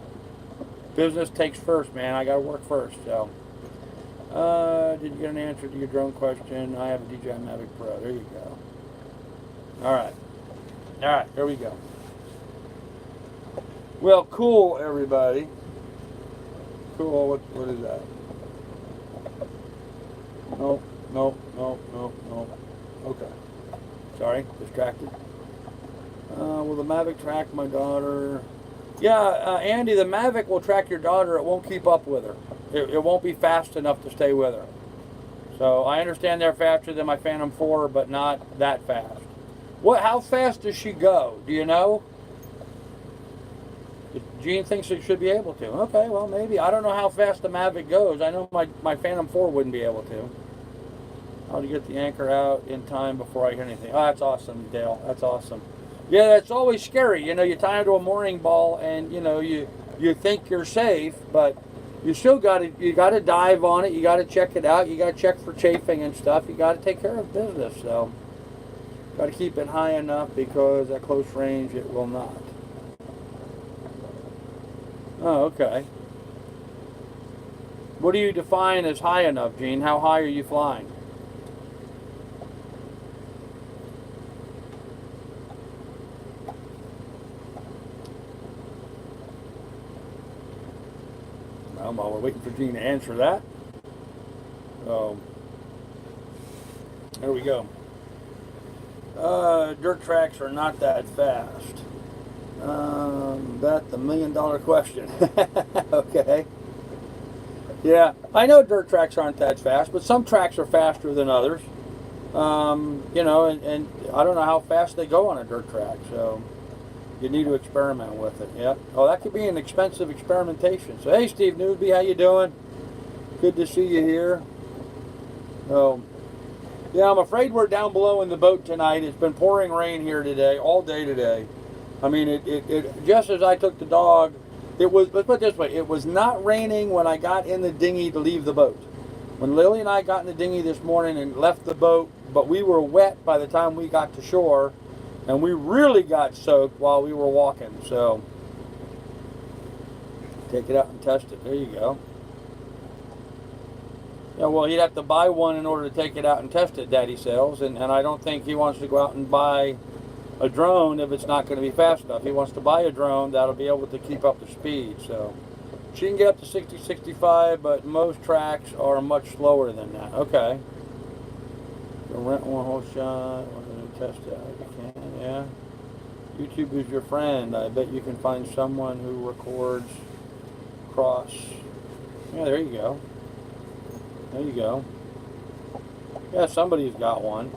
A: Business takes first, man. I got to work first, so. Did you get an answer to your drone question? I have a DJI Mavic Pro. There you go. All right, here we go. Well, cool, everybody. Cool, what is that? No. Okay. Sorry, distracted. Will the Mavic track my daughter? Yeah, Andy, the Mavic will track your daughter. It won't keep up with her. It won't be fast enough to stay with her. So I understand they're faster than my Phantom 4, but not that fast. How fast does she go? Do you know? Gene thinks it should be able to. Okay, well, maybe. I don't know how fast the Mavic goes. I know my Phantom 4 wouldn't be able to. How to get the anchor out in time before I hear anything. Oh, that's awesome, Dale. That's awesome. Yeah, that's always scary. You know, you tie it to a mooring ball and, you know, you think you're safe, but you still you got to dive on it. You got to check it out. You got to check for chafing and stuff. You got to take care of business. So, got to keep it high enough because at close range it will not. Oh, okay. What do you define as high enough, Gene? How high are you flying? Well, while we're waiting for Gene to answer that, there we go. Dirt tracks are not that fast. That's the $1 million question. Okay. Yeah, I know dirt tracks aren't that fast, but some tracks are faster than others. You know, and I don't know how fast they go on a dirt track, so you need to experiment with it. Yep. Oh, that could be an expensive experimentation. So, hey, Steve Newsby, how you doing? Good to see you here. Oh, yeah, I'm afraid we're down below in the boat tonight. It's been pouring rain here today, all day today. I mean, it just as I took the dog, it was, let's put it this way, it was not raining when I got in the dinghy to leave the boat. When Lily and I got in the dinghy this morning and left the boat, but we were wet by the time we got to shore, and we really got soaked while we were walking. So, take it out and test it. There you go. Yeah, well, he'd have to buy one in order to take it out and test it, Daddy says, and I don't think he wants to go out and buy a drone if it's not going to be fast enough. He wants to buy a drone that'll be able to keep up the speed. So she can get up to 60, 65, but most tracks are much slower than that. Okay. So rent one whole shot. Test it out. You can, yeah. YouTube is your friend. I bet you can find someone who records cross. Yeah, there you go. There you go. Yeah, somebody's got one.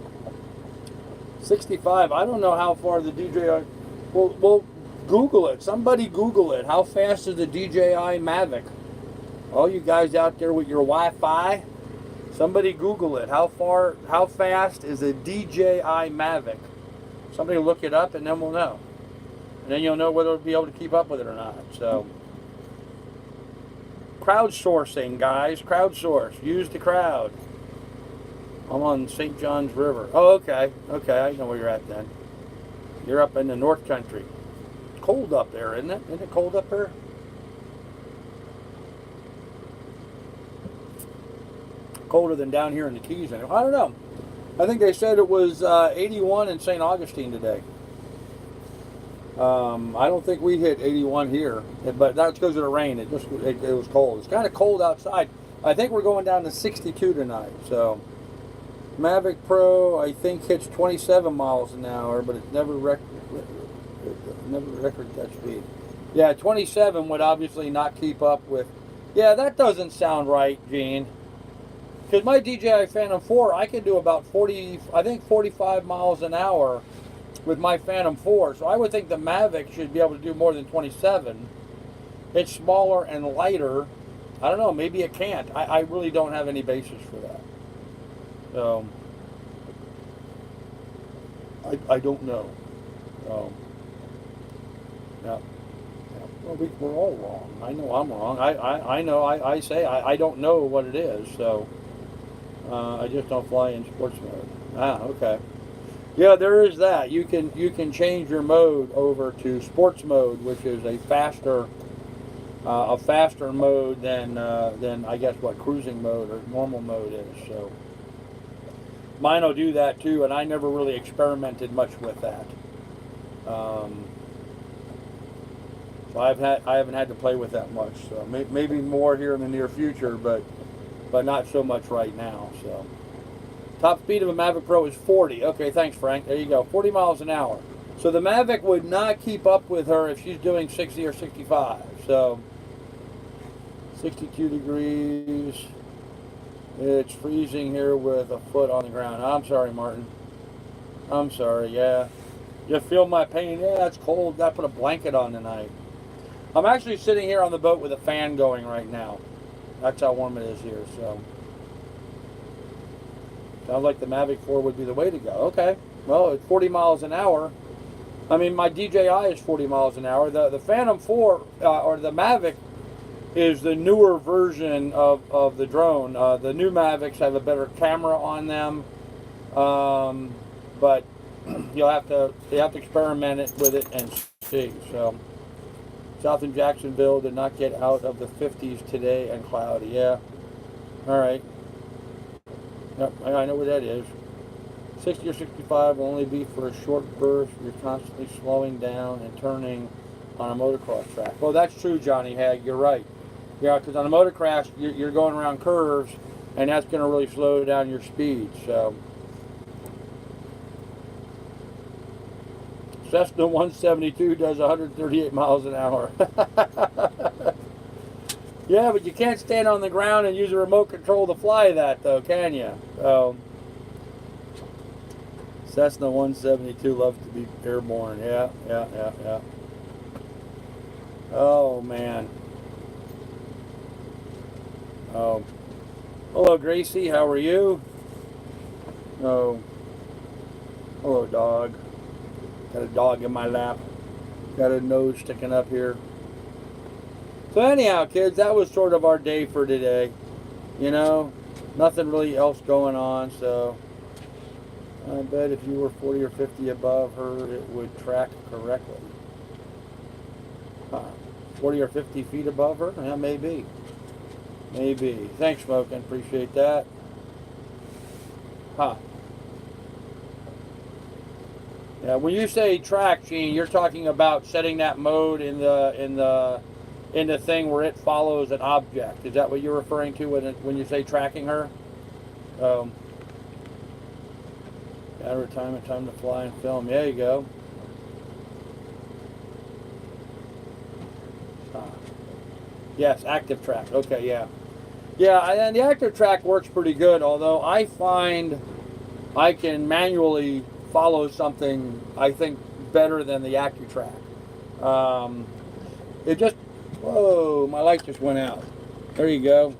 A: 65. I don't know how far the DJI. Well, Google it. Somebody Google it. How fast is the DJI Mavic? All you guys out there with your Wi-Fi, somebody Google it. How fast is a DJI Mavic? Somebody look it up, and then we'll know. And then you'll know whether we'll be able to keep up with it or not. So, crowdsourcing, guys. Crowdsource. Use the crowd. I'm on St. John's River. Oh, okay. Okay, I know where you're at then. You're up in the North Country. It's cold up there, isn't it? Isn't it cold up there? Colder than down here in the Keys. I don't know. I think they said it was 81 in St. Augustine today. I don't think we hit 81 here, but that's because of the rain. It was cold. It's kind of cold outside. I think we're going down to 62 tonight. So Mavic Pro, I think, hits 27 miles an hour, but it never recorded that speed. Yeah, 27 would obviously not keep up with. Yeah, that doesn't sound right, Gene. Because my DJI Phantom 4, I can do about 45 miles an hour with my Phantom 4. So I would think the Mavic should be able to do more than 27. It's smaller and lighter. I don't know, maybe it can't. I really don't have any basis for that. So, I don't know. Yeah. Well, we're all wrong. I know I'm wrong. I know I say I don't know what it is. So, I just don't fly in sports mode. Ah, okay. Yeah, there is that. You can change your mode over to sports mode, which is a faster mode than I guess what cruising mode or normal mode is. So mine will do that too, and I never really experimented much with that. So I haven't had to play with that much. So maybe more here in the near future, but not so much right now. So top speed of a Mavic Pro is 40. Okay, thanks, Frank. There you go, 40 miles an hour. So the Mavic would not keep up with her if she's doing 60 or 65. So 62 degrees. It's freezing here with a foot on the ground. I'm sorry, Martin. I'm sorry, yeah. You feel my pain? Yeah, it's cold. Got to put a blanket on tonight. I'm actually sitting here on the boat with a fan going right now. That's how warm it is here, so. Sounds like the Mavic 4 would be the way to go. Okay, well, it's 40 miles an hour. I mean, my DJI is 40 miles an hour. The Phantom 4, or the Mavic, is the newer version of the drone. The new Mavics have a better camera on them, but you have to experiment with it and see. So, south in Jacksonville did not get out of the 50s today and cloudy. Yeah. All right. Yep, I know where that is. 60 or 65 will only be for a short burst. You're constantly slowing down and turning on a motocross track. Well, that's true, Johnny Hag. You're right. Yeah, because on a motocross, you're going around curves, and that's going to really slow down your speed. So, Cessna 172 does 138 miles an hour. Yeah, but you can't stand on the ground and use a remote control to fly that, though, can you? So, Cessna 172 loves to be airborne. Yeah, yeah, yeah, yeah. Oh, man. Oh. Hello, Gracie. How are you? Oh. Hello, dog. Got a dog in my lap. Got a nose sticking up here. So anyhow, kids, that was sort of our day for today. You know, nothing really else going on, so I bet if you were 40 or 50 above her, it would track correctly. Huh. 40 or 50 feet above her? Yeah, maybe. Maybe. Thanks, Smokin'. Appreciate that. Huh. Yeah, when you say track, Gene, you're talking about setting that mode in the thing where it follows an object. Is that what you're referring to when you say tracking her? Battery time and time to fly and film. There you go. Yes, active track. Okay, yeah. Yeah, and the active track works pretty good, although I find I can manually follow something, I think, better than the active track. It just, whoa, my light just went out. There you go.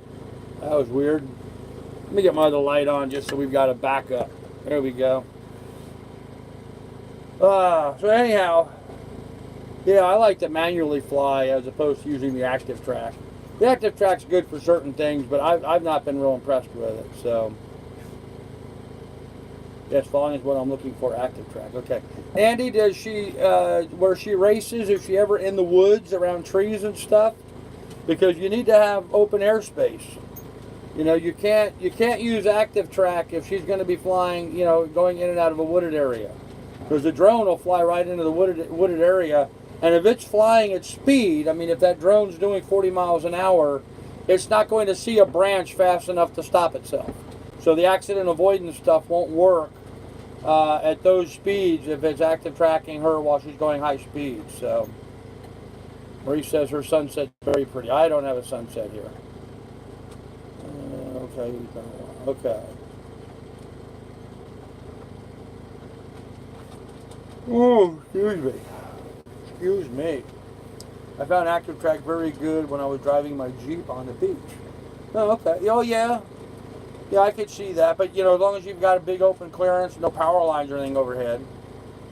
A: That was weird. Let me get my other light on just so we've got a backup. There we go. So anyhow, yeah, I like to manually fly as opposed to using the active track. The active track's good for certain things, but I've not been real impressed with it. So, yes, flying is what I'm looking for, active track. Okay. Andy, does she, where she races, is she ever in the woods around trees and stuff? Because you need to have open airspace. You know, you can't use active track if she's going to be flying, you know, going in and out of a wooded area. Because the drone will fly right into the wooded area. And if it's flying at speed, I mean, if that drone's doing 40 miles an hour, it's not going to see a branch fast enough to stop itself. So the accident avoidance stuff won't work at those speeds if it's active tracking her while she's going high speed. So Marie says her sunset's very pretty. I don't have a sunset here. Okay, okay. Oh, excuse me. Excuse me. I found active track very good when I was driving my Jeep on the beach. Oh, okay. Oh, yeah. Yeah, I could see that. But, you know, as long as you've got a big open clearance, no power lines or anything overhead.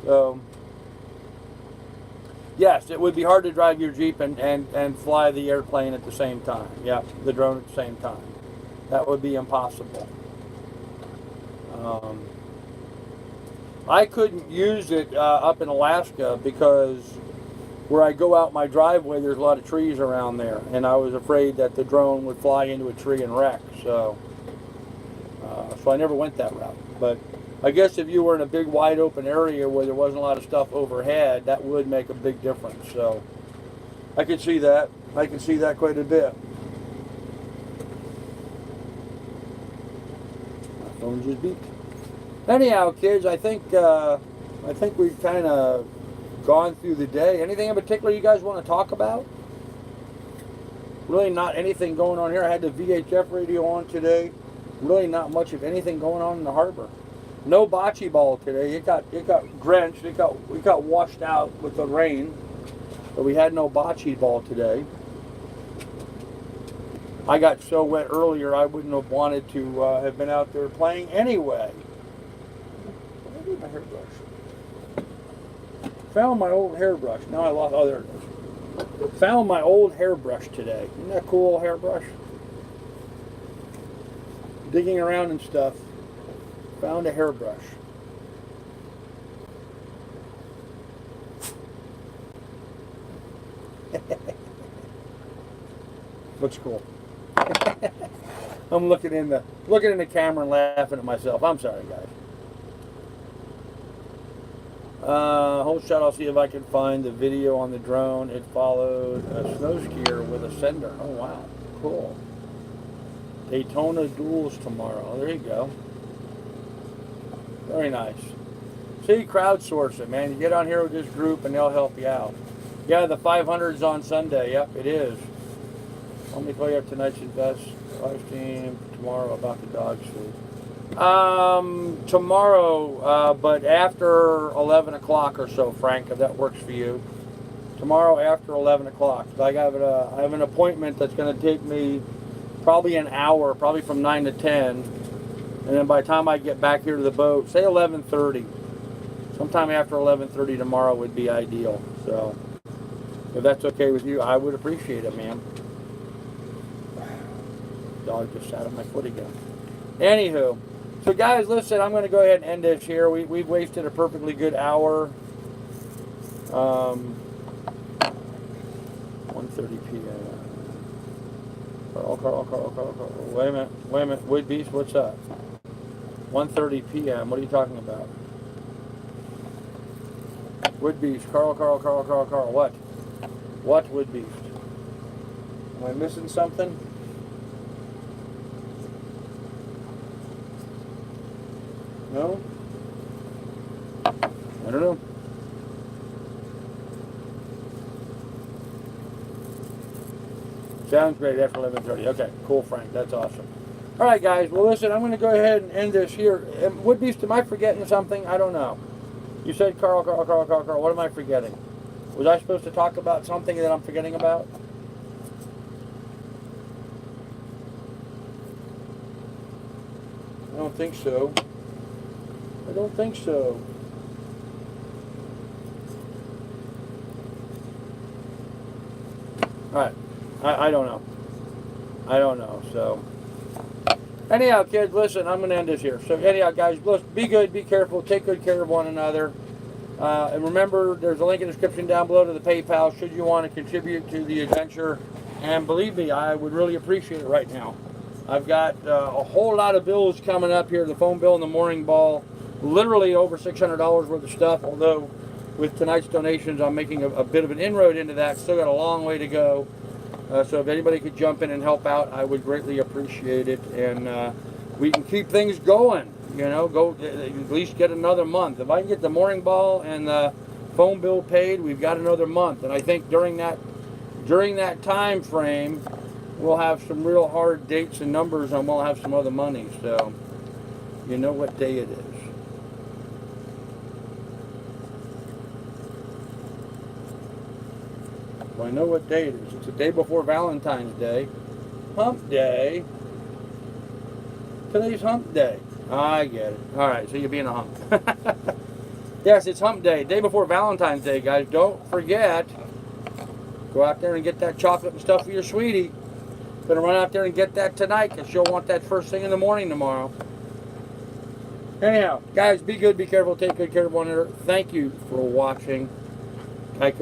A: So, yes, it would be hard to drive your Jeep and fly the airplane at the same time. Yeah, the drone at the same time. That would be impossible. I couldn't use it up in Alaska because where I go out my driveway, there's a lot of trees around there, and I was afraid that the drone would fly into a tree and wreck. So I never went that route. But I guess if you were in a big, wide open area where there wasn't a lot of stuff overhead, that would make a big difference. So I could see that. I can see that quite a bit. My phone just beeped. Anyhow, kids, I think we've kind of gone through the day. Anything in particular you guys want to talk about? Really not anything going on here. I had the VHF radio on today. Really not much of anything going on in the harbor. No bocce ball today. It got drenched. It got washed out with the rain. But we had no bocce ball today. I got so wet earlier I wouldn't have wanted to have been out there playing anyway. Where did my hairbrush? Found my old hairbrush. Now I lost. Oh, there it is. Found my old hairbrush today. Isn't that cool, hairbrush? Digging around and stuff. Found a hairbrush. Looks cool. I'm looking in the camera and laughing at myself. I'm sorry, guys. Hold shot. I'll see if I can find the video on the drone. It followed a snow skier with a sender. Oh wow, cool. Daytona duels tomorrow. Oh, there you go. Very nice. See, crowdsource it, man. You get on here with this group and they'll help you out. Yeah, the 500's on Sunday. Yep, it is. Let me call you up tonight's best live stream tomorrow about the dog sleep. Tomorrow, but after 11 o'clock or so, Frank, if that works for you. Tomorrow after 11 o'clock. I have an appointment that's going to take me probably an hour, probably from 9 to 10. And then by the time I get back here to the boat, say 11:30. Sometime after 11:30 tomorrow would be ideal. So if that's okay with you, I would appreciate it, ma'am. Dog just sat on my foot again. Anywho, so guys, listen, I'm going to go ahead and end this here. We've wasted a perfectly good hour. 1:30 p.m. Carl. Wait a minute. Wood Beast, what's up? 1:30 p.m. What are you talking about? Wood Beast, Carl. What? What Wood Beast? Am I missing something? No? I don't know. Sounds great after 11:30. Okay, cool, Frank. That's awesome. All right, guys. Well, listen, I'm going to go ahead and end this here. Wood Beast, am I forgetting something? I don't know. You said Carl. What am I forgetting? Was I supposed to talk about something that I'm forgetting about? I don't think so. All right. I don't know. So, anyhow, kids, listen, I'm going to end this here. So, anyhow, guys, be good, be careful, take good care of one another. And remember, there's a link in the description down below to the PayPal should you want to contribute to the adventure. And believe me, I would really appreciate it right now. I've got a whole lot of bills coming up here, the phone bill and the mooring ball. Literally over $600 worth of stuff, although with tonight's donations, I'm making a bit of an inroad into that. Still got a long way to go. So if anybody could jump in and help out, I would greatly appreciate it. And we can keep things going, you know, go at least get another month. If I can get the mooring ball and the phone bill paid, we've got another month. And I think during that time frame, we'll have some real hard dates and numbers, and we'll have some other money. So you know what day it is. I know what day it is. It's the day before Valentine's Day. Hump Day. Today's Hump Day. I get it. Alright, so you're being a hump. Yes, it's Hump Day. Day before Valentine's Day, guys. Don't forget. Go out there and get that chocolate and stuff for your sweetie. Gonna run out there and get that tonight because she'll want that first thing in the morning tomorrow. Anyhow, guys, be good, be careful, take good care of one another. Thank you for watching. Geico.